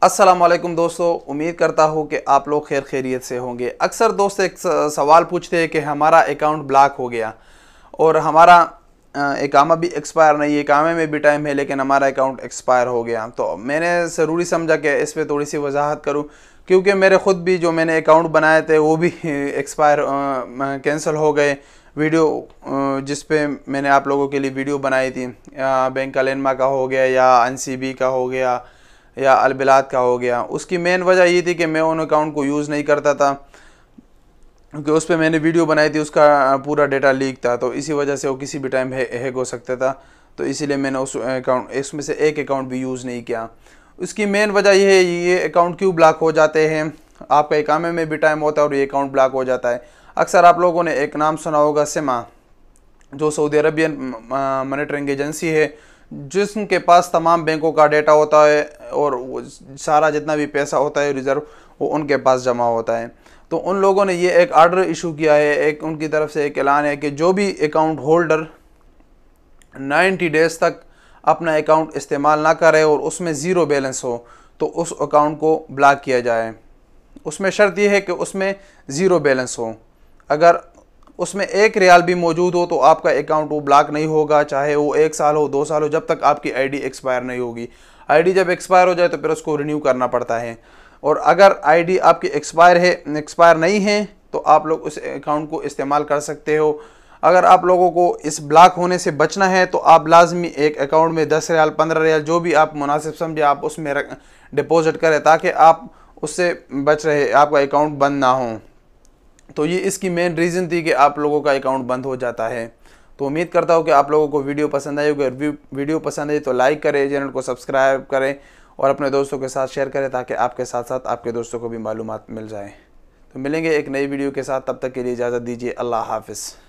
अस्सलाम वालेकुम दोस्तों, उम्मीद करता हूँ कि आप लोग खैर खैरियत से होंगे। अक्सर दोस्त एक सवाल पूछते हैं कि हमारा अकाउंट ब्लॉक हो गया और हमारा इकामा भी एक्सपायर नहीं है, इकामे में भी टाइम है लेकिन हमारा अकाउंट एक्सपायर हो गया। तो मैंने ज़रूरी समझा कि इस पर थोड़ी सी वजाहत करूँ, क्योंकि मेरे ख़ुद भी जो मैंने अकाउंट बनाए थे वो भी एक्सपायर कैंसिल हो गए। वीडियो जिस पे मैंने आप लोगों के लिए वीडियो बनाई थी, बैंक अलेनमा का हो गया या एनसीबी का हो गया या अलबिलाद का हो गया, उसकी मेन वजह ये थी कि मैं उन अकाउंट को यूज़ नहीं करता था, क्योंकि उस पर मैंने वीडियो बनाई थी, उसका पूरा डेटा लीक था। तो इसी वजह से वो किसी भी टाइम हैक हो सकता था। तो इसीलिए मैंने उस अकाउंट इसमें से एक अकाउंट भी यूज़ नहीं किया। उसकी मेन वजह ये है, ये अकाउंट क्यों ब्लॉक हो जाते हैं। आपका इकामे में भी टाइम होता है और ये अकाउंट ब्लॉक हो जाता है। अक्सर आप लोगों ने एक नाम सुना होगा, सिमा, जो सऊदी अरबियन मॉनिटरिंग एजेंसी है, जिसके पास तमाम बैंकों का डेटा होता है और सारा जितना भी पैसा होता है रिज़र्व, वो उनके पास जमा होता है। तो उन लोगों ने ये एक आर्डर इशू किया है, एक उनकी तरफ से एक ऐलान है कि जो भी अकाउंट होल्डर 90 डेज़ तक अपना अकाउंट इस्तेमाल ना करे और उसमें ज़ीरो बैलेंस हो, तो उस अकाउंट को ब्लॉक किया जाए। उसमें शर्त यह है कि उसमें ज़ीरो बैलेंस हो। अगर उसमें एक रियाल भी मौजूद हो तो आपका अकाउंट वो ब्लॉक नहीं होगा, चाहे वो 1 साल हो 2 साल हो, जब तक आपकी आईडी एक्सपायर नहीं होगी। आईडी जब एक्सपायर हो जाए तो फिर उसको रिन्यू करना पड़ता है। और अगर आईडी आपकी एक्सपायर नहीं है तो आप लोग उस अकाउंट को इस्तेमाल कर सकते हो। अगर आप लोगों को इस ब्लॉक होने से बचना है तो आप लाजमी एक अकाउंट में 10 रियाल 15 रियाल जो भी आप मुनासिब समझे आप उसमें डिपॉजिट करें, ताकि आप उससे बच रहे, आपका अकाउंट बंद ना हो। तो ये इसकी मेन रीज़न थी कि आप लोगों का अकाउंट बंद हो जाता है। तो उम्मीद करता हूँ कि आप लोगों को वीडियो पसंद आई होगी। अगर वीडियो पसंद आई तो लाइक करें, चैनल को सब्सक्राइब करें और अपने दोस्तों के साथ शेयर करें, ताकि आपके साथ साथ आपके दोस्तों को भी मालूमात मिल जाए। तो मिलेंगे एक नई वीडियो के साथ, तब तक के लिए इजाज़त दीजिए। अल्लाह हाफ़िज़।